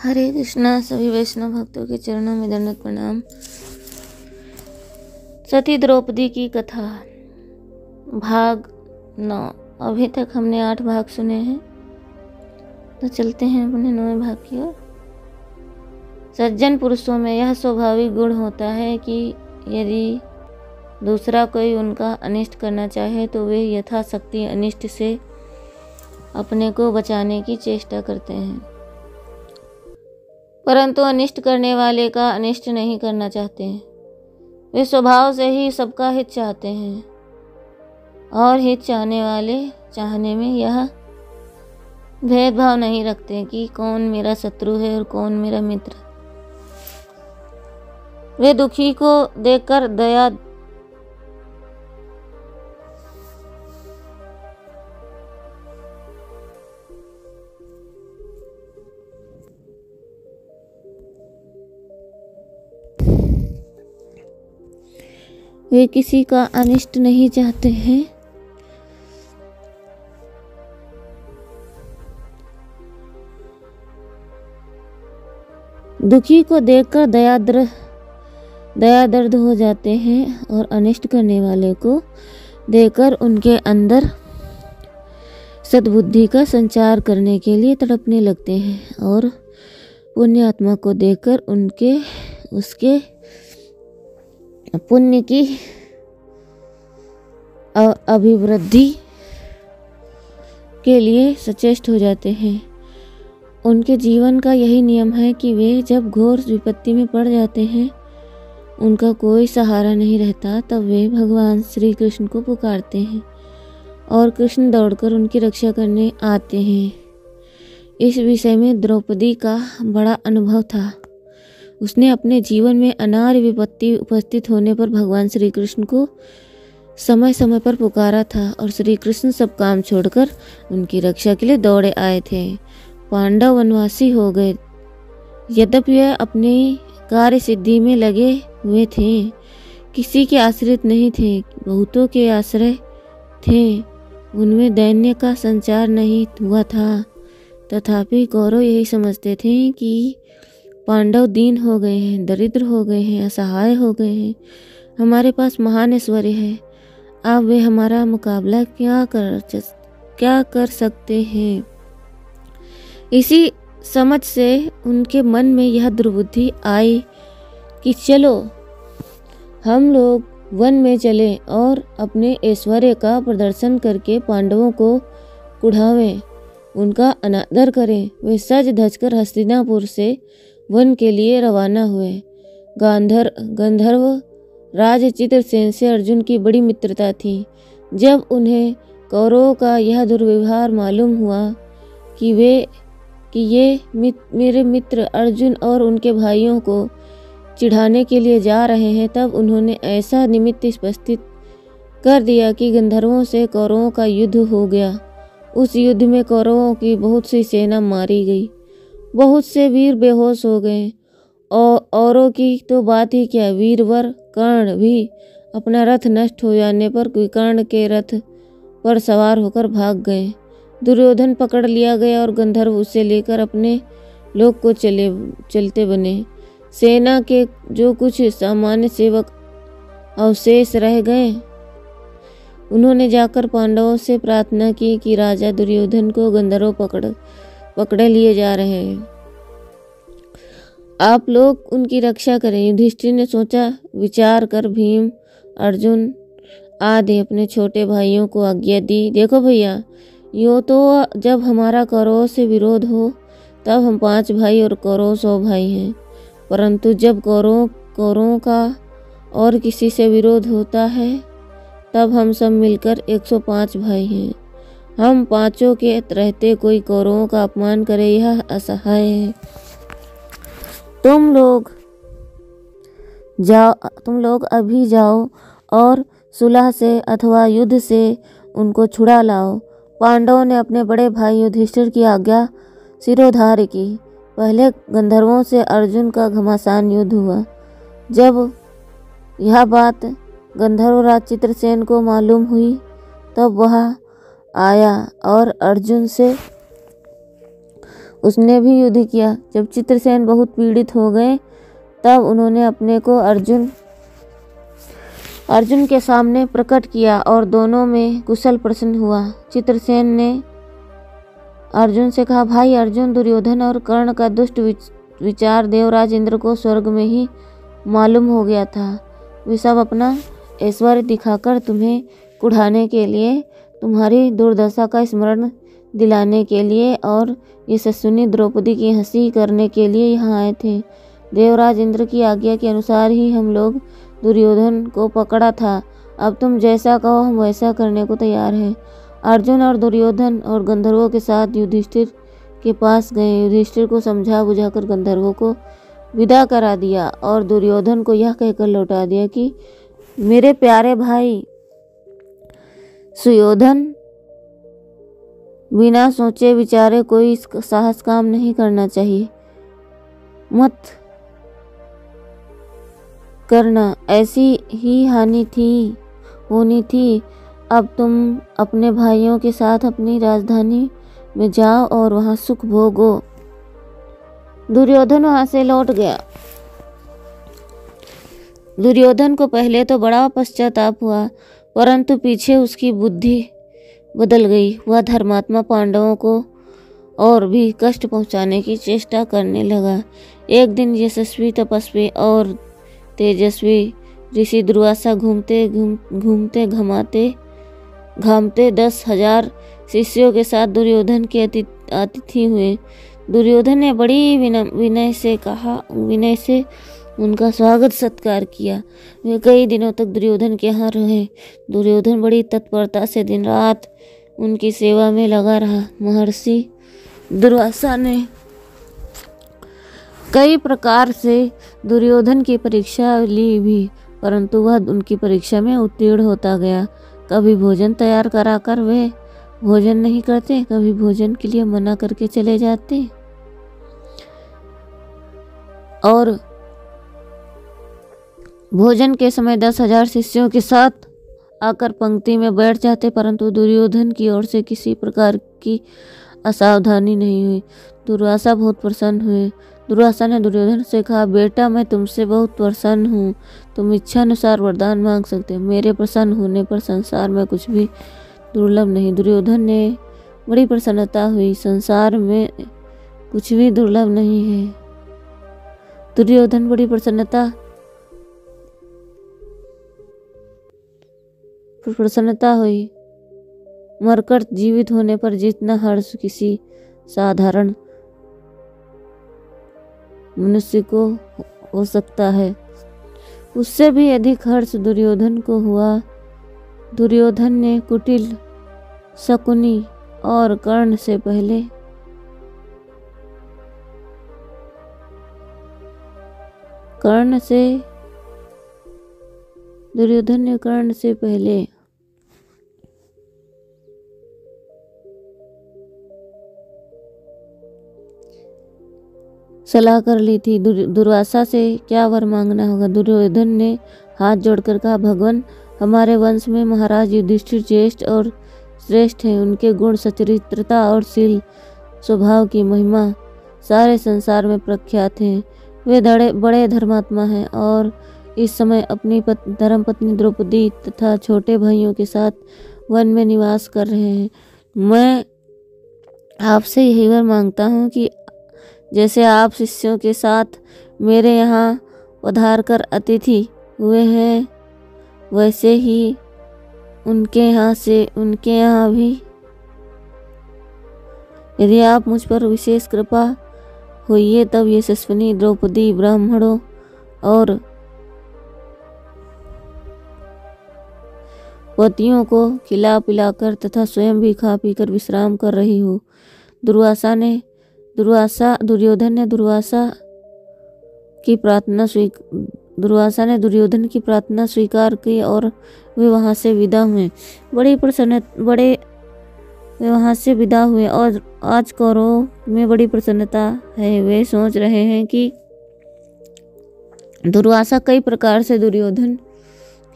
हरे कृष्णा। सभी वैष्णव भक्तों के चरणों में दंडवत प्रणाम। सती द्रौपदी की कथा भाग 9। अभी तक हमने 8 भाग सुने हैं, तो चलते हैं अपने 9वें भाग की ओर। सज्जन पुरुषों में यह स्वाभाविक गुण होता है कि यदि दूसरा कोई उनका अनिष्ट करना चाहे तो वे यथाशक्ति अनिष्ट से अपने को बचाने की चेष्टा करते हैं, परंतु अनिष्ट करने वाले का अनिष्ट नहीं करना चाहते हैं। वे स्वभाव से ही सबका हित चाहते हैं और हित चाहने वाले चाहने में यह भेदभाव नहीं रखते कि कौन मेरा शत्रु है और कौन मेरा मित्र। वे दुखी को देखकर दया वे किसी का अनिष्ट नहीं चाहते हैं। दुखी को देखकर दया दर्द हो जाते हैं और अनिष्ट करने वाले को देखकर उनके अंदर सद्बुद्धि का संचार करने के लिए तड़पने लगते हैं और पुण्य आत्मा को देखकर उसके पुण्य की अभिवृद्धि के लिए सचेष्ट हो जाते हैं। उनके जीवन का यही नियम है कि वे जब घोर विपत्ति में पड़ जाते हैं, उनका कोई सहारा नहीं रहता, तब वे भगवान श्री कृष्ण को पुकारते हैं और कृष्ण दौड़कर उनकी रक्षा करने आते हैं। इस विषय में द्रौपदी का बड़ा अनुभव था। उसने अपने जीवन में अनार्य विपत्ति उपस्थित होने पर भगवान श्री कृष्ण को समय समय पर पुकारा था और श्री कृष्ण सब काम छोड़कर उनकी रक्षा के लिए दौड़े आए थे। पांडव वनवासी हो गए, यद्यपि वे अपनी कार्य सिद्धि में लगे हुए थे, किसी के आश्रित नहीं थे, बहुतों के आश्रय थे, उनमें दैन्य का संचार नहीं हुआ था। तथापि कौरव यही समझते थे कि पांडव दीन हो गए हैं, दरिद्र हो गए हैं, असहाय हो गए हैं, हमारे पास महान ऐश्वर्य है, अब वे हमारा मुकाबला क्या कर सकते हैं। इसी समझ से उनके मन में यह दुर्बुद्धि आई कि चलो हम लोग वन में चलें और अपने ऐश्वर्य का प्रदर्शन करके पांडवों को कुढ़ावें, उनका अनादर करें। वे सज धज कर हस्तिनापुर से वन के लिए रवाना हुए। गंधर्व राज चित्रसेन से अर्जुन की बड़ी मित्रता थी। जब उन्हें कौरवों का यह दुर्व्यवहार मालूम हुआ कि ये मेरे मित्र अर्जुन और उनके भाइयों को चिढ़ाने के लिए जा रहे हैं, तब उन्होंने ऐसा निमित्त उपस्थित कर दिया कि गंधर्वों से कौरवों का युद्ध हो गया। उस युद्ध में कौरवों की बहुत सी सेना मारी गई, बहुत से वीर बेहोश हो गए और औरों की तो बात ही क्या, वीरवर कर्ण भी अपना रथ नष्ट हो जाने पर कर्ण के रथ पर सवार होकर भाग गए। दुर्योधन पकड़ लिया गया और गंधर्व उसे लेकर अपने लोक को चलते बने। सेना के जो कुछ सामान्य सेवक अवशेष रह गए, उन्होंने जाकर पांडवों से प्रार्थना की कि राजा दुर्योधन को गंधर्व पकड़े लिए जा रहे हैं, आप लोग उनकी रक्षा करें। युधिष्ठिर ने सोचा विचार कर भीम, अर्जुन आदि अपने छोटे भाइयों को आज्ञा दी, देखो भैया, यूँ तो जब हमारा कौरवों से विरोध हो तब हम 5 भाई और कौरव 100 भाई हैं, परंतु जब कौरवों का और किसी से विरोध होता है तब हम सब मिलकर 105 भाई हैं। हम पांचों के रहते कोई कौरवों का अपमान करे, यह असहाय है। तुम लोग अभी जाओ और सुलह से अथवा युद्ध से उनको छुड़ा लाओ। पांडवों ने अपने बड़े भाई युधिष्ठिर की आज्ञा सिरोधार्य की। पहले गंधर्वों से अर्जुन का घमासान युद्ध हुआ। जब यह बात गंधर्वराज चित्रसेन को मालूम हुई तब वह आया और अर्जुन से उसने भी युद्ध किया। जब चित्रसेन बहुत पीड़ित हो गए तब उन्होंने अपने को अर्जुन के सामने प्रकट किया और दोनों में कुशल प्रश्न हुआ। चित्रसेन ने अर्जुन से कहा, भाई अर्जुन, दुर्योधन और कर्ण का दुष्ट विचार देवराज इंद्र को स्वर्ग में ही मालूम हो गया था। वे सब अपना ऐश्वर्य दिखाकर तुम्हें कुढ़ाने के लिए, तुम्हारी दुर्दशा का स्मरण दिलाने के लिए और यशस्विनी द्रौपदी की हंसी करने के लिए यहाँ आए थे। देवराज इंद्र की आज्ञा के अनुसार ही हम लोग दुर्योधन को पकड़ा था। अब तुम जैसा कहो हम वैसा करने को तैयार हैं। अर्जुन और दुर्योधन और गंधर्वों के साथ युधिष्ठिर के पास गए। युधिष्ठिर को समझा बुझाकर गंधर्वों को विदा करा दिया और दुर्योधन को यह कहकर लौटा दिया कि मेरे प्यारे भाई सुयोधन, बिना सोचे विचारे कोई साहस काम नहीं करना चाहिए। मत करना, ऐसी ही होनी थी। अब तुम अपने भाइयों के साथ अपनी राजधानी में जाओ और वहां सुख भोगो। दुर्योधन वहां से लौट गया। दुर्योधन को पहले तो बड़ा पश्चाताप हुआ, परंतु पीछे उसकी बुद्धि बदल गई। वह धर्मात्मा पांडवों को और भी कष्ट पहुंचाने की चेष्टा करने लगा। एक दिन यशस्वी, तपस्वी और तेजस्वी ऋषि दुर्वासा घूमते घामते 10,000 शिष्यों के साथ दुर्योधन के अतिथि हुए। दुर्योधन ने बड़ी विनय से उनका स्वागत सत्कार किया। वे कई दिनों तक दुर्योधन के यहाँ रहे। दुर्योधन बड़ी तत्परता से दिन रात उनकी सेवा में लगा रहा। महर्षि दुर्वासा ने कई प्रकार से दुर्योधन की परीक्षा ली भी, परंतु वह उनकी परीक्षा में उत्तीर्ण होता गया। कभी भोजन तैयार कराकर वे भोजन नहीं करते, कभी भोजन के लिए मना करके चले जाते और भोजन के समय 10,000 शिष्यों के साथ आकर पंक्ति में बैठ जाते, परंतु दुर्योधन की ओर से किसी प्रकार की असावधानी नहीं हुई। दुर्वासा बहुत प्रसन्न हुए। दुर्वासा ने दुर्योधन से कहा, बेटा मैं तुमसे बहुत प्रसन्न हूँ। तुम इच्छा अनुसार वरदान मांग सकते हो। मेरे प्रसन्न होने पर संसार में कुछ भी दुर्लभ नहीं। दुर्योधन ने बड़ी प्रसन्नता हुई। संसार में कुछ भी दुर्लभ नहीं है। दुर्योधन बड़ी प्रसन्नता हुई। मरकर जीवित होने पर जितना हर्ष किसी साधारण मनुष्य को हो सकता है, उससे भी अधिक हर्ष दुर्योधन को हुआ। दुर्योधन ने कुटिल, शकुनी और कर्ण से पहले सलाह कर ली थी दुर्वासा से क्या वर मांगना होगा। दुर्योधन ने हाथ जोड़कर कहा, भगवान, हमारे वंश में महाराज युधिष्ठिर ज्येष्ठ और श्रेष्ठ हैं। उनके गुण, सचरित्रता और शील स्वभाव की महिमा सारे संसार में प्रख्यात हैं। वे बड़े धर्मात्मा हैं और इस समय अपनी धर्मपत्नी द्रौपदी तथा छोटे भाइयों के साथ वन में निवास कर रहे हैं। मैं आपसे यही वर मांगता हूँ कि जैसे आप शिष्यों के साथ मेरे यहाँ पधार कर अतिथि हुए हैं, वैसे ही उनके यहाँ भी यदि आप मुझ पर विशेष कृपा हुई तब यशस्विनी द्रौपदी ब्राह्मणों और पतियों को खिला पिलाकर तथा स्वयं भी खा पीकर विश्राम कर रही हो। दुर्योधन ने दुर्योधन की प्रार्थना स्वीकार की और वे वहां से विदा हुए। वे वहां से विदा हुए और आज कौरवों में बड़ी प्रसन्नता है। वे सोच रहे हैं कि दुर्वासा कई प्रकार से दुर्योधन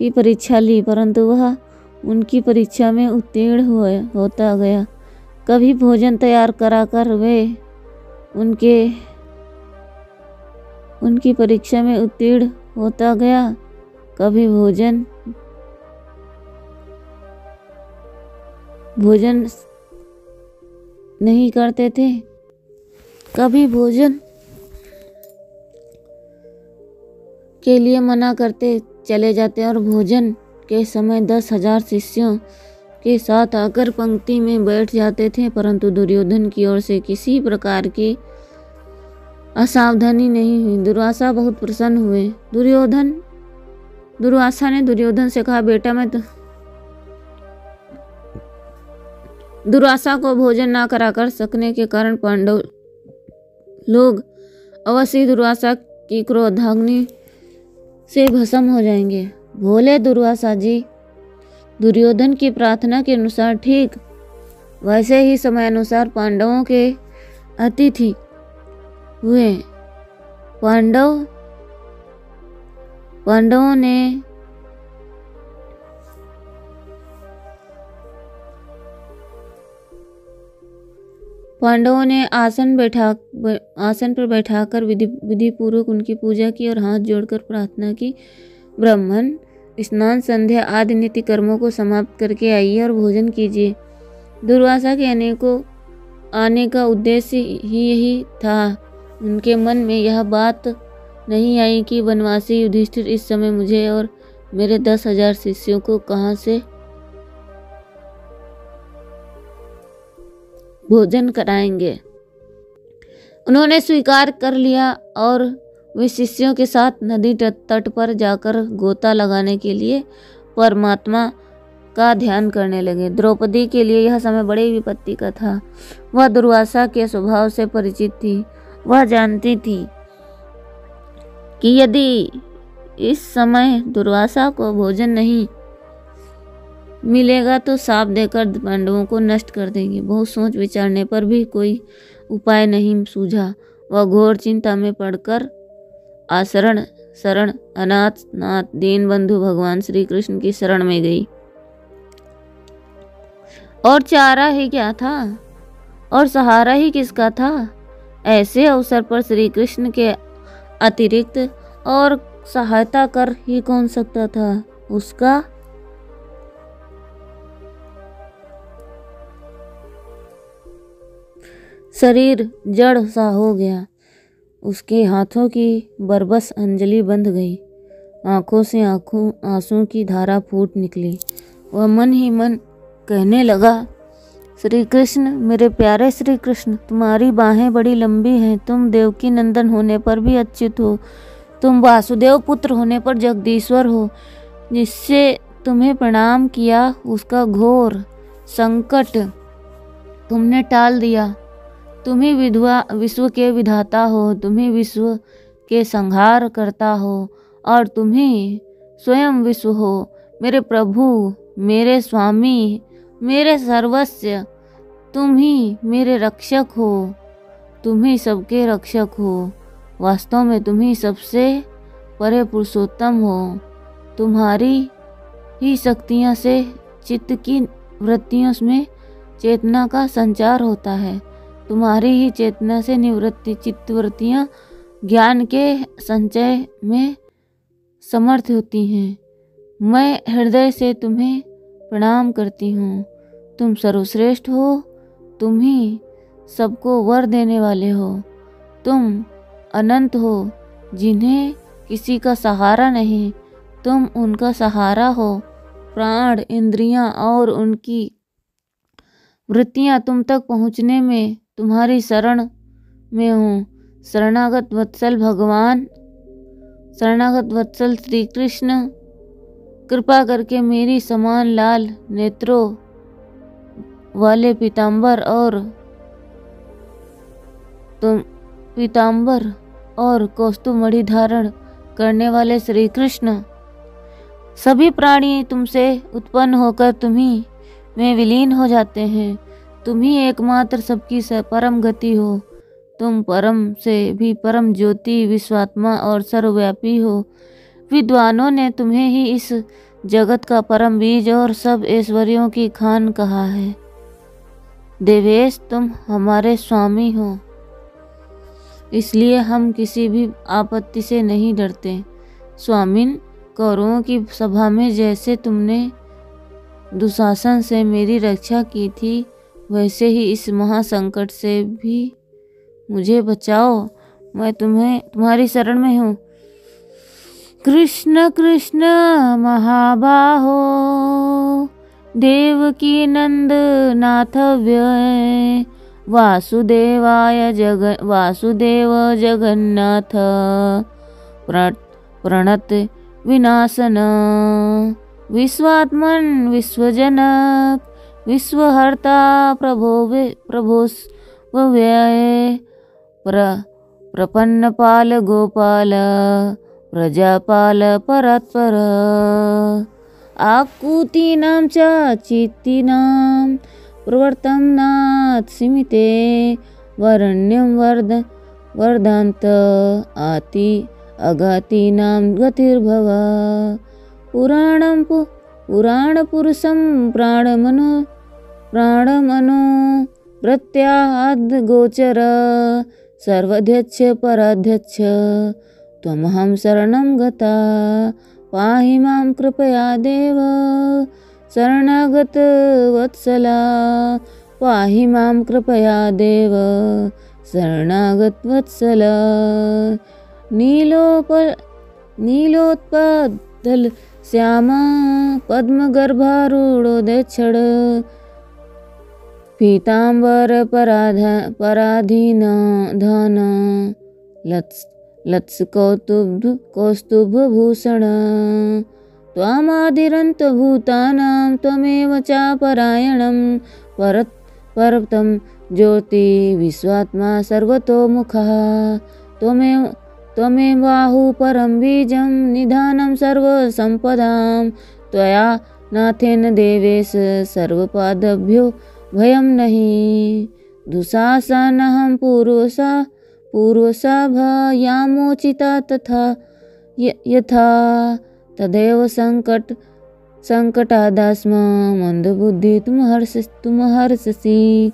की परीक्षा ली, परंतु वह उनकी परीक्षा में उत्तीर्ण होता गया। कभी भोजन तैयार कराकर वे उनकी परीक्षा में उत्तीर्ण होता गया। कभी भोजन नहीं करते थे, कभी भोजन के लिए मना करते चले जाते और भोजन के समय 10,000 शिष्यों के साथ आकर पंक्ति में बैठ जाते थे। परंतु दुर्योधन की ओर से किसी प्रकार की असावधानी नहीं हुई। दुर्वासा बहुत प्रसन्न हुए। दुर्वासा ने दुर्योधन से कहा, बेटा मैं तो दुर्वासा को भोजन ना कराकर सकने के कारण पांडव लोग अवश्य दुर्वासा की क्रोधाग्नि से भस्म हो जाएंगे। भोले दुर्वासा जी दुर्योधन की प्रार्थना के अनुसार ठीक वैसे ही समयानुसार पांडवों के अतिथि हुए। पांडवों ने आसन पर बैठाकर विधि पूर्वक उनकी पूजा की और हाथ जोड़कर प्रार्थना की। ब्राह्मण स्नान, संध्या आदि नित्य कर्मों को समाप्त करके आइए और भोजन कीजिए। दुर्वासा के आने का उद्देश्य ही यही था। उनके मन में यह बात नहीं आई कि वनवासी युधिष्ठिर इस समय मुझे और मेरे 10,000 शिष्यों को कहां से भोजन कराएंगे। उन्होंने स्वीकार कर लिया और वे शिष्यों के साथ नदी तट पर जाकर गोता लगाने के लिए परमात्मा का ध्यान करने लगे। द्रौपदी के लिए यह समय बड़ी विपत्ति का था। वह दुर्वासा के स्वभाव से परिचित थी। वह जानती थी कि यदि इस समय दुर्वासा को भोजन नहीं मिलेगा तो शाप देकर पांडवों को नष्ट कर देंगे। बहुत सोच विचारने पर भी कोई उपाय नहीं सूझा। वह घोर चिंता में पड़कर शरण अनाथ नाथ दीन बंधु भगवान श्री कृष्ण की शरण में गई। और चारा ही क्या था और सहारा ही किसका था। ऐसे अवसर पर श्री कृष्ण के अतिरिक्त और सहायता कर ही कौन सकता था। उसका शरीर जड़ सा हो गया। उसके हाथों की बरबस अंजलि बंध गई। आंखों से आंसू की धारा फूट निकली। वह मन ही मन कहने लगा, श्री कृष्ण, मेरे प्यारे श्री कृष्ण, तुम्हारी बाहें बड़ी लंबी हैं। तुम देवकी नंदन होने पर भी अच्युत हो। तुम वासुदेव पुत्र होने पर जगदीश्वर हो। जिससे तुम्हें प्रणाम किया उसका घोर संकट तुमने टाल दिया। तुम ही विश्व के विधाता हो, तुम ही विश्व के संहार करता हो और तुम ही स्वयं विश्व हो। मेरे प्रभु, मेरे स्वामी, मेरे सर्वस्व, तुम ही मेरे रक्षक हो। तुम ही सबके रक्षक हो। वास्तव में तुम ही सबसे परे पुरुषोत्तम हो। तुम्हारी ही शक्तियाँ से चित्त की वृत्तियों में चेतना का संचार होता है। तुम्हारी ही चेतना से निवृत्ति चित्तवृत्तियाँ ज्ञान के संचय में समर्थ होती हैं। मैं हृदय से तुम्हें प्रणाम करती हूँ। तुम सर्वश्रेष्ठ हो। तुम ही सबको वर देने वाले हो। तुम अनंत हो, जिन्हें किसी का सहारा नहीं। तुम उनका सहारा हो। प्राण, इंद्रियां और उनकी वृत्तियां तुम तक पहुँचने में तुम्हारी शरण में हूँ। शरणागत वत्सल श्री कृष्ण, कृपा करके मेरी समान लाल नेत्रों वाले पीतांबर और कौस्तुभमणि धारण करने वाले श्री कृष्ण, सभी प्राणी तुमसे उत्पन्न होकर तुम्ही में विलीन हो जाते हैं। तुम ही एकमात्र सबकी परम गति हो। तुम परम से भी परम ज्योति, विश्वात्मा और सर्वव्यापी हो। विद्वानों ने तुम्हें ही इस जगत का परम बीज और सब ऐश्वर्यों की खान कहा है। देवेश, तुम हमारे स्वामी हो। इसलिए हम किसी भी आपत्ति से नहीं डरते। स्वामिन, कौरवों की सभा में जैसे तुमने दुशासन से मेरी रक्षा की थी, वैसे ही इस महासंकट से भी मुझे बचाओ। मैं तुम्हारी शरण में हूँ। कृष्ण कृष्ण महाबाहो देवकी नंद नाथ व्यय वासुदेव जगन्नाथ प्रणत विनाशन विश्वात्मन विश्वजनक विश्वहर्ता प्रभो व्यय प्रपन्नपाल गोपाल प्रजापाल परात्पर आकुतीनां च चित्तीनां प्रवर्तं नाथ सीमिते वरण्यं वर्धान्त आति अगातीनां गतिर्भव पुराणपुरुषं प्राणमनो प्रत्याहाद्गोचर सर्वाध्यक्ष पराध्यक्ष त्वमहं शरणं गता पाहि मां कृपया देव शरणागत वत्सला पाहि मां कृपया देव शरणागत वत्सला नीलोत्पल श्यामा पद्मगर्भारूढोदक्षण पीतांबर पराधीन धन लत्स कौस्तुभभूषण त्वामादिरन्त भूतानां त्वमेव चापरायणं परतं ज्योति विश्वात्मा सर्वतोमुखः त्वमेवाहु परं बीजं निधानं सर्वसम्पदां त्वया नाथेन देवेश सर्वपादभ्यो भयं नहि दुःशासनहं पूर्वसभायामोचिता तथा यथा तदेव संकटादास्म मंदबुद्धि तुम हर्षसि।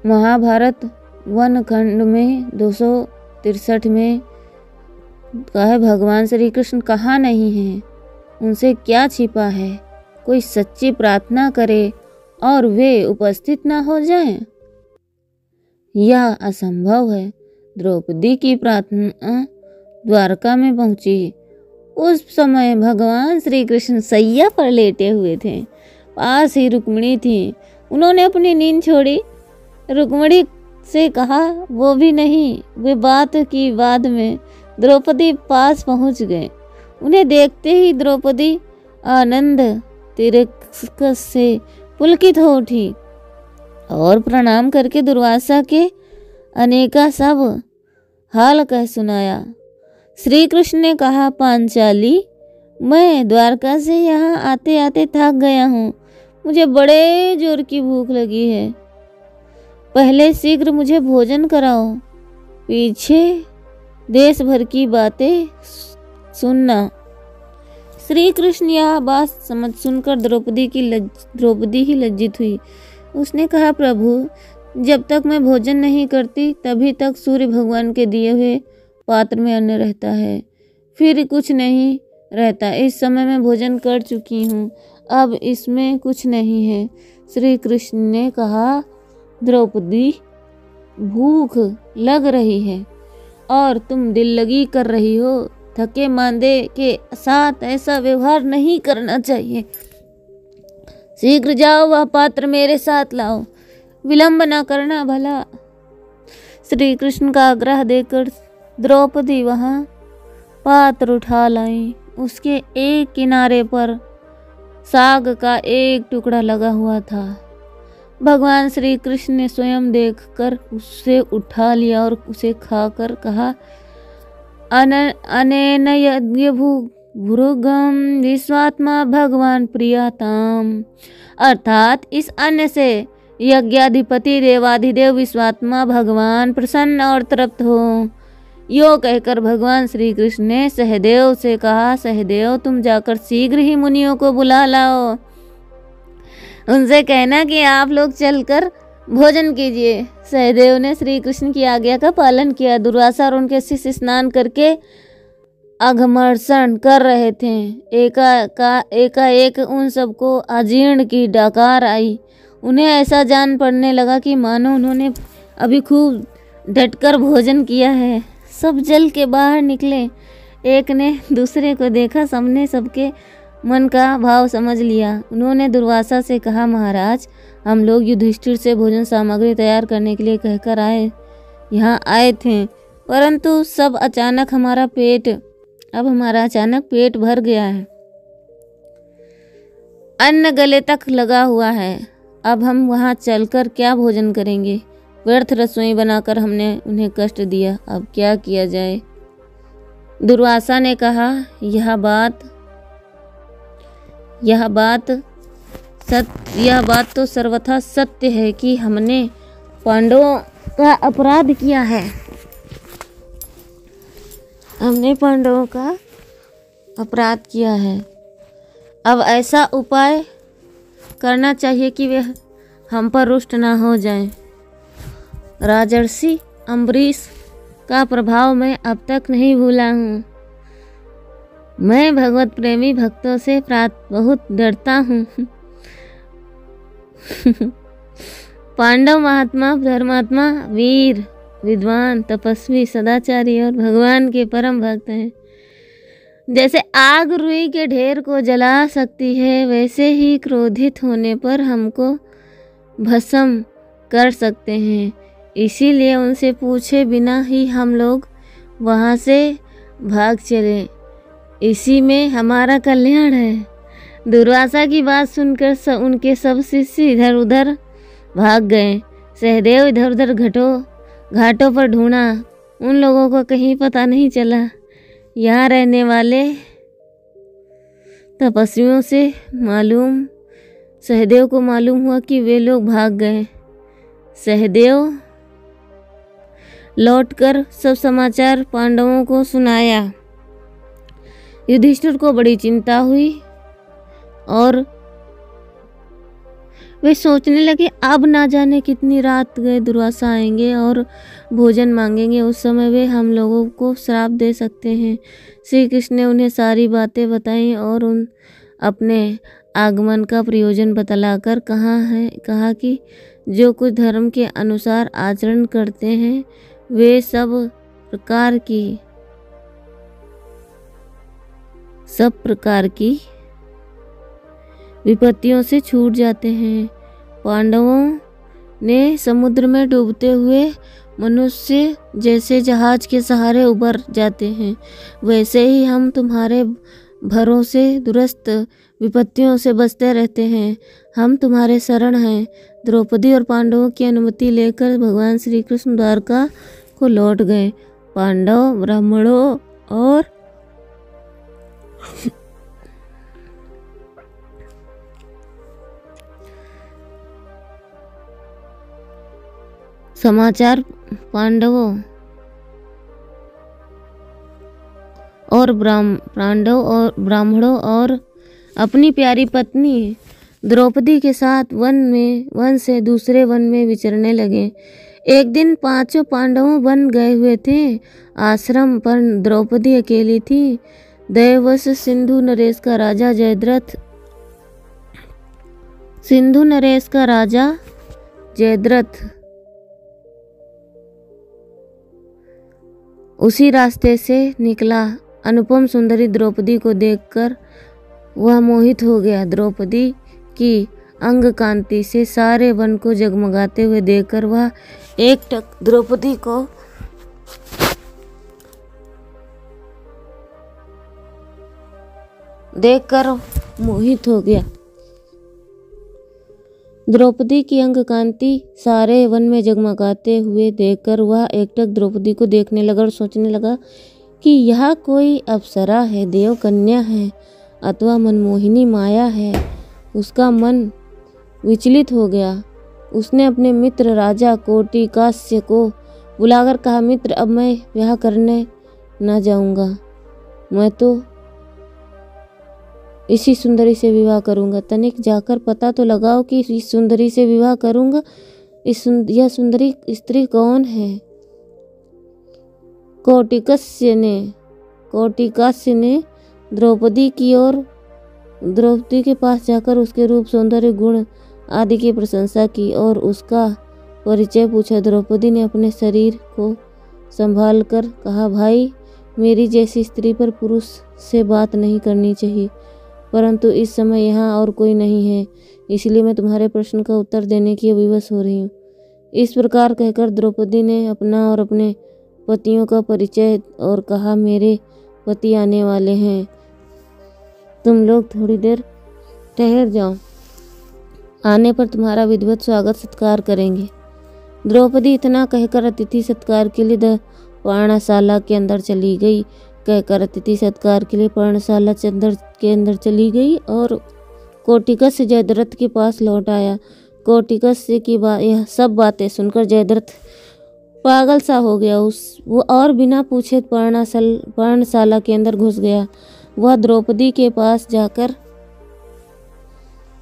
महाभारत वन खंड में 263 में कहा भगवान श्री कृष्ण कहाँ नहीं हैं, उनसे क्या छिपा है। कोई सच्ची प्रार्थना करे और वे उपस्थित ना हो जाएं, यह असंभव है। द्रौपदी की प्रार्थना द्वारका में पहुंची। उस समय भगवान श्री कृष्ण सैया पर लेटे हुए थे। पास ही रुक्मिणी थी। उन्होंने अपनी नींद छोड़ी। रुक्मिणी से कहा वो भी नहीं। वे बात की बाद में द्रौपदी पास पहुंच गए। उन्हें देखते ही द्रौपदी आनंद तिरस्कार से पुलकित हो उठी और प्रणाम करके दुर्वासा के अनेका सब हाल कह सुनाया। श्री कृष्ण ने कहा, पांचाली, मैं द्वारका से यहाँ आते आते थक गया हूँ। मुझे बड़े जोर की भूख लगी है। पहले शीघ्र मुझे भोजन कराओ, पीछे देश भर की बातें सुनना। श्री कृष्ण यह बात सुनकर द्रौपदी ही लज्जित हुई। उसने कहा, प्रभु, जब तक मैं भोजन नहीं करती तभी तक सूर्य भगवान के दिए हुए पात्र में अन्न रहता है, फिर कुछ नहीं रहता। इस समय मैं भोजन कर चुकी हूँ, अब इसमें कुछ नहीं है। श्री कृष्ण ने कहा, द्रौपदी, भूख लग रही है और तुम दिल लगी कर रही हो। थके मांदे के साथ ऐसा व्यवहार नहीं करना चाहिए। शीघ्र जाओ, वह पात्र मेरे साथ लाओ, विलंब न करना भला। श्री कृष्ण का आग्रह देकर द्रौपदी वहां पात्र उठा लाई। उसके एक किनारे पर साग का एक टुकड़ा लगा हुआ था। भगवान श्री कृष्ण ने स्वयं देखकर उसे उठा लिया और उसे खाकर कहा, अनेन यज्ञभुगम विश्वात्मा भगवान प्रियताम। अर्थात इस अन्न से यज्ञाधिपति देवाधिदेव विश्वात्मा भगवान प्रसन्न और तृप्त हो। यो कहकर भगवान श्री कृष्ण ने सहदेव से कहा, सहदेव, तुम जाकर शीघ्र ही मुनियों को बुला लाओ। उनसे कहना कि आप लोग चलकर भोजन कीजिए। सहदेव ने श्री कृष्ण की आज्ञा का पालन किया। दुर्वासा और उनके शिष्य स्नान करके अघमर्षण कर रहे थे। एकाएक उन सबको अजीर्ण की डकार आई। उन्हें ऐसा जान पड़ने लगा कि मानो उन्होंने अभी खूब डटकर भोजन किया है। सब जल के बाहर निकले। एक ने दूसरे को देखा, सबने सबके मन का भाव समझ लिया। उन्होंने दुर्वासा से कहा, महाराज, हम लोग युधिष्ठिर से भोजन सामग्री तैयार करने के लिए कहकर यहाँ आए थे, परंतु अब हमारा अचानक पेट भर गया है। अन्न गले तक लगा हुआ है। अब हम वहाँ चलकर क्या भोजन करेंगे? व्यर्थ रसोई बनाकर हमने उन्हें कष्ट दिया, अब क्या किया जाए? दुर्वासा ने कहा, यह बात तो सर्वथा सत्य है कि हमने पांडवों का अपराध किया है। अब ऐसा उपाय करना चाहिए कि वे हम पर रुष्ट ना हो जाएं। राजर्षि अम्बरीश का प्रभाव मैं अब तक नहीं भूला हूँ। मैं भगवत प्रेमी भक्तों से बहुत डरता हूँ। पांडव महात्मा, धर्मात्मा, वीर, विद्वान, तपस्वी, सदाचारी और भगवान के परम भक्त हैं। जैसे आग रुई के ढेर को जला सकती है, वैसे ही क्रोधित होने पर हमको भस्म कर सकते हैं। इसीलिए उनसे पूछे बिना ही हम लोग वहाँ से भाग चले। इसी में हमारा कल्याण है। दुर्वासा की बात सुनकर उनके सब शिष्य इधर उधर भाग गए। सहदेव इधर उधर घाटों पर ढूंढा, उन लोगों को कहीं पता नहीं चला। यहाँ रहने वाले तपस्वियों से सहदेव को मालूम हुआ कि वे लोग भाग गए। सहदेव लौटकर सब समाचार पांडवों को सुनाया। युधिष्ठिर को बड़ी चिंता हुई और वे सोचने लगे, अब ना जाने कितनी रात गए दुर्वासा आएंगे और भोजन मांगेंगे। उस समय वे हम लोगों को श्राप दे सकते हैं। श्री कृष्ण ने उन्हें सारी बातें बताईं और उन अपने आगमन का प्रयोजन बतलाकर कहा कि जो कुछ धर्म के अनुसार आचरण करते हैं वे सब प्रकार की विपत्तियों से छूट जाते हैं। पांडवों ने समुद्र में डूबते हुए मनुष्य जैसे जहाज के सहारे उबर जाते हैं, वैसे ही हम तुम्हारे भरोसे दुरस्त विपत्तियों से बचते रहते हैं। हम तुम्हारे शरण हैं। द्रौपदी और पांडवों की अनुमति लेकर भगवान श्री कृष्ण द्वारका को लौट गए। पांडव, ब्राह्मणों और समाचार पांडवों और ब्राह्मणों और अपनी प्यारी पत्नी द्रौपदी के साथ वन से दूसरे वन में विचरने लगे। एक दिन 5 पांडवों वन गए हुए थे। आश्रम पर द्रौपदी अकेली थी। दैववश सिंधु नरेश का राजा जयद्रथ उसी रास्ते से निकला। अनुपम सुंदरी द्रौपदी को देखकर वह मोहित हो गया। द्रौपदी की अंग कांति से सारे वन को जगमगाते हुए देखकर वह एकटक द्रौपदी को देखकर मोहित हो गया। द्रौपदी की अंग कांति सारे वन में जगमगाते हुए देखकर वह एकटक द्रौपदी को देखने लगा और सोचने लगा कि यह कोई अप्सरा है, देव कन्या है अथवा मनमोहिनी माया है। उसका मन विचलित हो गया। उसने अपने मित्र राजा कोटिकास्य को बुलाकर कहा, मित्र, अब मैं ब्याह करने न जाऊंगा। मैं तो इसी सुंदरी से विवाह करूंगा। तनिक जाकर पता तो लगाओ कि इस सुंदरी से विवाह करूंगा यह सुंदरी स्त्री कौन है? कौटिकास्य ने द्रौपदी के पास जाकर उसके रूप, सौंदर्य, गुण आदि की प्रशंसा की और उसका परिचय पूछा। द्रौपदी ने अपने शरीर को संभाल कर कहा, भाई, मेरी जैसी स्त्री पर पुरुष से बात नहीं करनी चाहिए, परंतु इस समय यहाँ और कोई नहीं है, इसलिए मैं तुम्हारे प्रश्न का उत्तर देने की विवश हो रही हूँ। इस प्रकार कहकर द्रौपदी ने अपना और अपने पतियों का परिचय और कहा, मेरे पति आने वाले हैं, तुम लोग थोड़ी देर ठहर जाओ, आने पर तुम्हारा विधिवत स्वागत सत्कार करेंगे। द्रौपदी इतना कहकर अतिथि सत्कार के लिए पर्णशाला के अंदर चली गई। पर्णशाला के अंदर चली गई और कौटिकस जयद्रथ के पास लौट आया। कौटिकस की यह सब बातें सुनकर जयद्रथ पागल सा हो गया। वो और बिना पूछे पर्णशाला के अंदर घुस गया। वह द्रौपदी के पास जाकर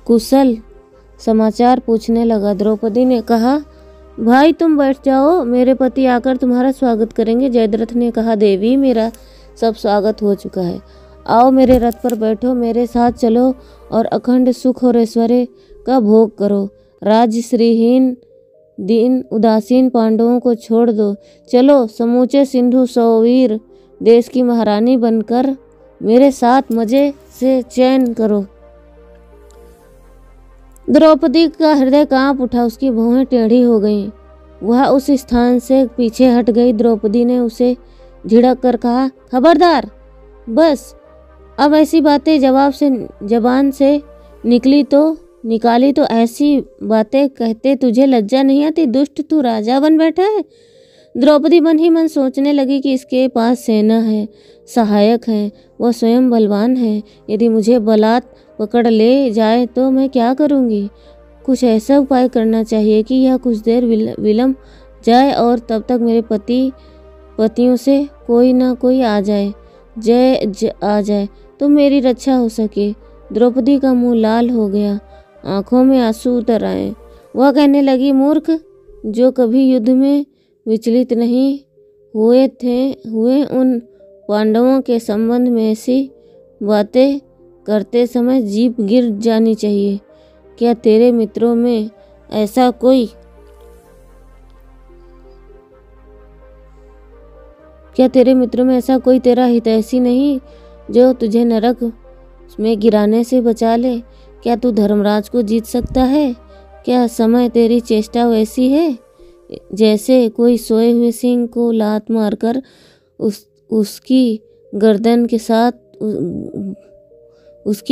कुशल समाचार पूछने लगा। द्रौपदी ने कहा, भाई तुम बैठ जाओ, मेरे पति आकर तुम्हारा स्वागत करेंगे। जयद्रथ ने कहा, देवी, मेरा सब स्वागत हो चुका है, आओ मेरे रथ पर बैठो, मेरे साथ चलो और अखंड सुख और ऐश्वर्य का भोग करो। राज्य श्रीहीन दीन उदासीन पांडवों को छोड़ दो, चलो समूचे सिंधु सौवीर देश की महारानी बनकर मेरे साथ मजे से चैन करो। द्रौपदी का हृदय कांप उठा, उसकी भौहें टेढ़ी हो गईं। वह उस स्थान से पीछे हट गई। द्रौपदी ने उसे झिड़क कर कहा, खबरदार, बस अब ऐसी बातें जबान से निकाली तो ऐसी बातें कहते तुझे लज्जा नहीं आती? दुष्ट, तू राजा बन बैठा है। द्रौपदी मन ही मन सोचने लगी कि इसके पास सेना है, सहायक है, वह स्वयं बलवान है, यदि मुझे बलात् पकड़ ले जाए तो मैं क्या करूंगी? कुछ ऐसा उपाय करना चाहिए कि यह कुछ देर विलंब जाए और तब तक मेरे पतियों से कोई ना कोई आ जाए तो मेरी रक्षा हो सके। द्रौपदी का मुंह लाल हो गया, आंखों में आंसू उतर आए। वह कहने लगी, मूर्ख, जो कभी युद्ध में विचलित नहीं हुए उन पांडवों के संबंध में ऐसी बातें करते समय जीभ गिर जानी चाहिए। क्या तेरे मित्रों में ऐसा कोई तेरा हितैषी नहीं जो तुझे नरक में गिराने से बचा ले? क्या तू धर्मराज को जीत सकता है? क्या समय तेरी चेष्टा वैसी है जैसे कोई सोए हुए सिंह को लात मारकर उसकी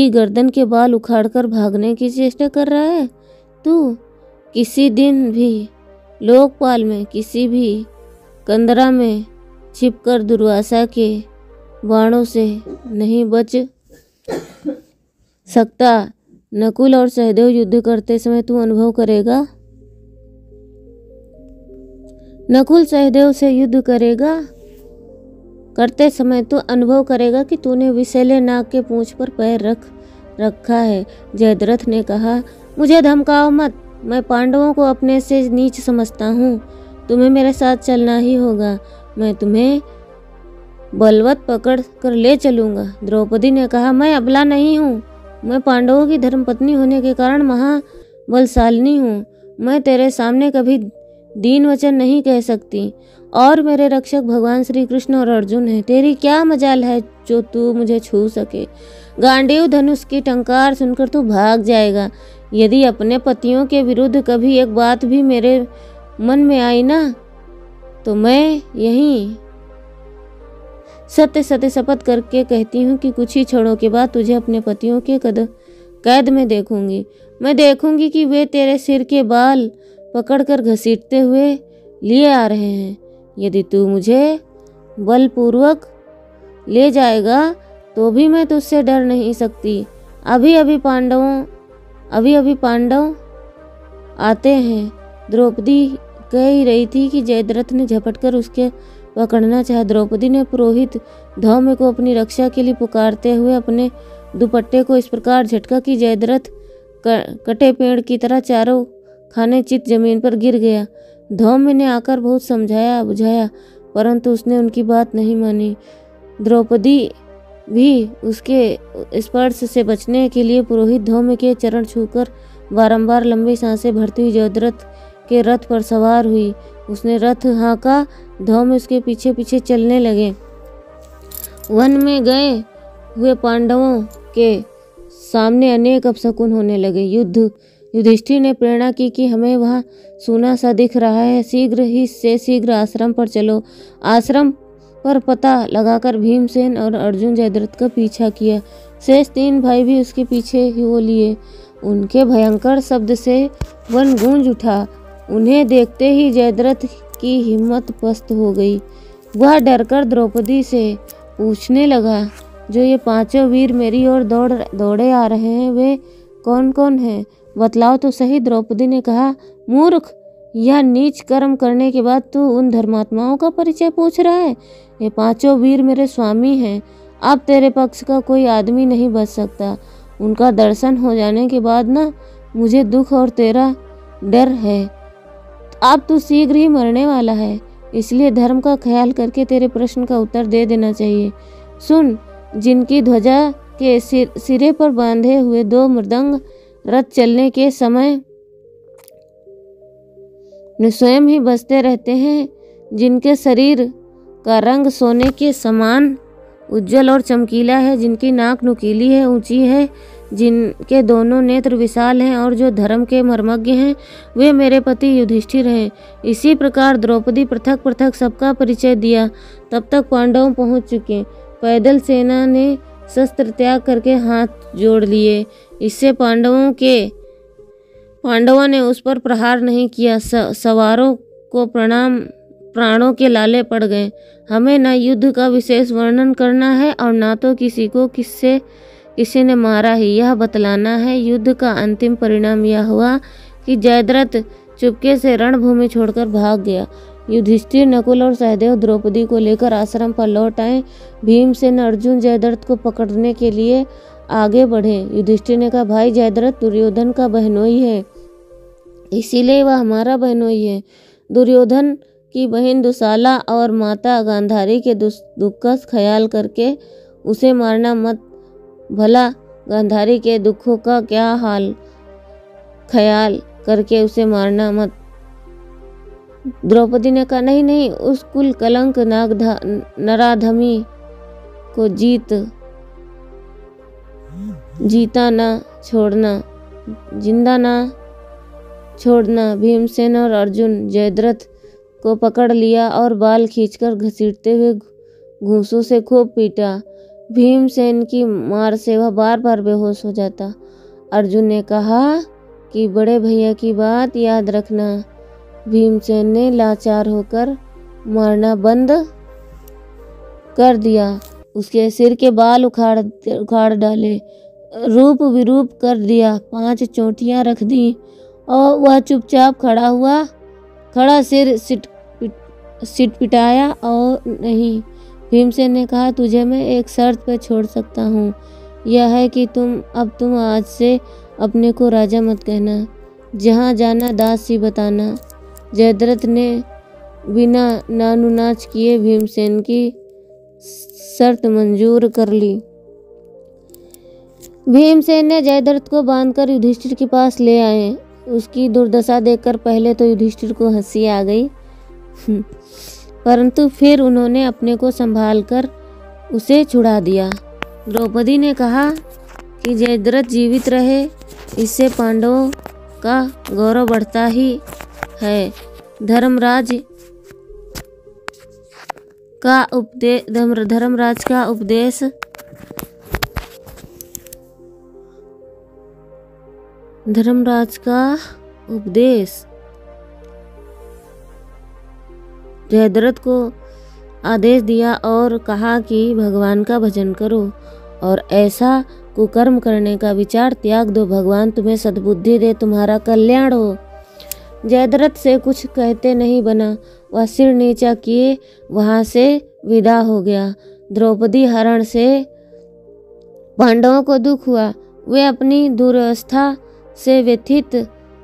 गर्दन के बाल उखाड़कर भागने की चेष्टा कर रहा है? तू किसी दिन भी लोकपाल में किसी भी कंदरा में छिपकर दुर्वासा के बाणों से नहीं बच सकता। नकुल और सहदेव युद्ध करते समय तू अनुभव करेगा। नकुल सहदेव से युद्ध करते समय तो अनुभव करेगा कि तूने विषैले नाग के पूंछ पर पैर रखा है। जयद्रथ ने कहा, मुझे धमकाओ मत, मैं पांडवों को अपने से नीच समझता हूँ। तुम्हें मेरे साथ चलना ही होगा, मैं तुम्हें बलवत पकड़ कर ले चलूंगा। द्रौपदी ने कहा, मैं अबला नहीं हूँ, मैं पांडवों की धर्मपत्नी होने के कारण महाबलशालिनी हूँ। मैं तेरे सामने कभी दीन वचन नहीं कह सकती, और मेरे रक्षक भगवान श्री कृष्ण और अर्जुन हैं। तेरी क्या मजाल है जो तू मुझे छू सके? गांडीव धनुष की टंकार सुनकर तू भाग जाएगा। यदि अपने पतियों के विरुद्ध कभी एक बात भी मेरे मन में आई ना, तो मैं यहीं सत्य शपथ करके कहती हूँ कि कुछ ही क्षणों के बाद तुझे अपने पतियों के कैद में देखूंगी। मैं देखूंगी कि वे तेरे सिर के बाल पकड़कर घसीटते हुए लिए आ रहे हैं। यदि तू मुझे बलपूर्वक ले जाएगा तो भी मैं तुझसे डर नहीं सकती। अभी अभी पांडव आते हैं। द्रौपदी कह ही रही थी कि जयद्रथ ने झपटकर उसके पकड़ना चाहा। द्रौपदी ने पुरोहित धौम्य को अपनी रक्षा के लिए पुकारते हुए अपने दुपट्टे को इस प्रकार झटका कि जयद्रथ कटे पेड़ की तरह चारों खाने चित जमीन पर गिर गया। धौम्य ने आकर बहुत समझाया बुझाया, परंतु उसने उनकी बात नहीं मानी। द्रौपदी भी उसके स्पर्श से बचने के लिए पुरोहित धौम्य के चरण छूकर बारंबार लंबी सांसें भरती हुई जयद्रथ के रथ पर सवार हुई। उसने रथ हाँका, धौम्य उसके पीछे पीछे चलने लगे। वन में गए हुए पांडवों के सामने अनेक अपशकुन होने लगे। युधिष्ठिर ने प्रेरणा की कि हमें वहाँ सूना सा दिख रहा है, शीघ्र ही से शीघ्र आश्रम पर चलो। आश्रम पर पता लगाकर भीमसेन और अर्जुन जयद्रथ का पीछा किया। शेष 3 भाई भी उसके पीछे ही हो लिए। उनके भयंकर शब्द से वन गूंज उठा। उन्हें देखते ही जयद्रथ की हिम्मत पस्त हो गई। वह डरकर द्रौपदी से पूछने लगा, जो ये 5 वीर मेरी ओर दौड़े आ रहे हैं, वे कौन कौन हैं? बतलाओ तो सही। द्रौपदी ने कहा, मूर्ख, यह नीच कर्म करने के बाद तू उन धर्मात्माओं का परिचय पूछ रहा है? ये 5 वीर मेरे स्वामी हैं। अब तेरे पक्ष का कोई आदमी नहीं बच सकता। उनका दर्शन हो जाने के बाद ना मुझे दुख और तेरा डर है। अब तू शीघ्र ही मरने वाला है, इसलिए धर्म का ख्याल करके तेरे प्रश्न का उत्तर दे देना चाहिए। सुन, जिनकी ध्वजा के सिरे पर बांधे हुए 2 मृदंग रथ चलने के समय स्वयं ही बजते रहते हैं, जिनके शरीर का रंग सोने के समान उज्जवल और चमकीला है, जिनकी नाक नुकीली है, ऊंची है, जिनके दोनों नेत्र विशाल हैं और जो धर्म के मर्मज्ञ हैं, वे मेरे पति युधिष्ठिर हैं। इसी प्रकार द्रौपदी पृथक पृथक सबका परिचय दिया। तब तक पांडव पहुंच चुके। पैदल सेना ने शस्त्र त्याग करके हाथ जोड़ लिए। इससे पांडवों ने उस पर प्रहार नहीं किया। सवारों को प्राणों के लाले पड़ गए। हमें न युद्ध का विशेष वर्णन करना है और न तो किसी को किसी ने मारा ही, यह बतलाना है। युद्ध का अंतिम परिणाम यह हुआ कि जयद्रथ चुपके से रणभूमि छोड़कर भाग गया। युधिष्ठिर, नकुल और सहदेव द्रौपदी को लेकर आश्रम पर लौट आए। भीमसेन अर्जुन जयद्रथ को पकड़ने के लिए आगे बढ़े। युधिष्ठिर ने कहा, भाई जयद्रथ दुर्योधन का बहनोई है, इसीलिए वह हमारा बहनोई है। दुर्योधन की बहन दुशाला और माता गांधारी के दुख का ख्याल करके उसे मारना मत। भला गांधारी के दुखों का क्या हाल, ख्याल करके उसे मारना मत। द्रौपदी ने कहा, नहीं नहीं, उस कुल कलंक नराधमी को जीता ना छोड़ना, जिंदा ना छोड़ना। भीमसेन और अर्जुन जयद्रथ को पकड़ लिया और बाल खींचकर घसीटते हुए घूंसों से खूब पीटा। भीमसेन की मार से वह बार बार बेहोश हो जाता। अर्जुन ने कहा कि बड़े भैया की बात याद रखना। भीमसेन ने लाचार होकर मारना बंद कर दिया। उसके सिर के बाल उखाड़ डाले, रूप विरूप कर दिया, 5 चोटियां रख दी और वह चुपचाप खड़ा सिर सिट पिटाया और नहीं। भीमसेन ने कहा, तुझे मैं एक शर्त पर छोड़ सकता हूँ, यह है कि तुम आज से अपने को राजा मत कहना, जहाँ जाना दास ही बताना। जयद्रथ ने बिना नानुनाच किए भीमसेन की शर्त मंजूर कर ली। भीमसेन ने जयद्रथ को बांधकर युधिष्ठिर के पास ले आए। उसकी दुर्दशा देखकर पहले तो युधिष्ठिर को हंसी आ गई, परंतु फिर उन्होंने अपने को संभालकर उसे छुड़ा दिया। द्रौपदी ने कहा कि जयद्रथ जीवित रहे, इससे पांडवों का गौरव बढ़ता ही है। धर्मराज का उपदेश जयद्रथ को आदेश दिया और कहा कि भगवान का भजन करो और ऐसा कुकर्म करने का विचार त्याग दो। भगवान तुम्हें सद्बुद्धि दे, तुम्हारा कल्याण हो। जयद्रथ से कुछ कहते नहीं बना। वह सिर नीचा किए वहां से विदा हो गया। द्रौपदी हरण से पांडवों को दुख हुआ। वे अपनी दुर्वस्था से व्यथित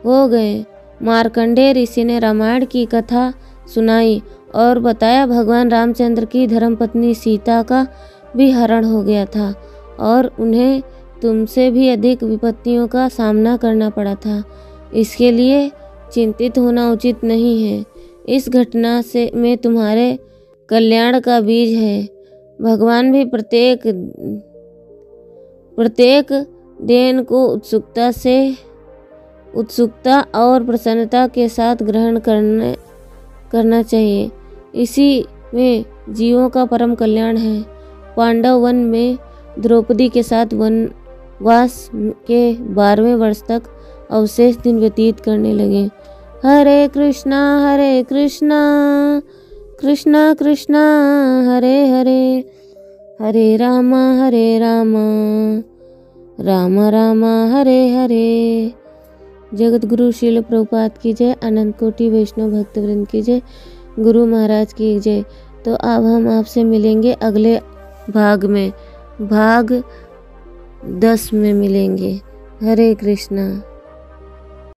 हो गए। मार्कंडेय ऋषि ने रामायण की कथा सुनाई और बताया भगवान रामचंद्र की धर्मपत्नी सीता का भी हरण हो गया था और उन्हें तुमसे भी अधिक विपत्तियों का सामना करना पड़ा था। इसके लिए चिंतित होना उचित नहीं है। इस घटना से में तुम्हारे कल्याण का बीज है। भगवान भी प्रत्येक देन को उत्सुकता और प्रसन्नता के साथ ग्रहण करना चाहिए। इसी में जीवों का परम कल्याण है। पांडव वन में द्रौपदी के साथ वनवास के 12वें वर्ष तक अवशेष दिन व्यतीत करने लगे। हरे कृष्णा कृष्णा कृष्णा हरे हरे, हरे राम राम राम हरे हरे। जगत गुरु श्रील प्रभुपाद की जय। अनंत कोटि वैष्णव भक्तवृंद की जय। गुरु महाराज की जय। तो अब हम आपसे मिलेंगे अगले भाग में, भाग 10 में मिलेंगे। हरे कृष्णा।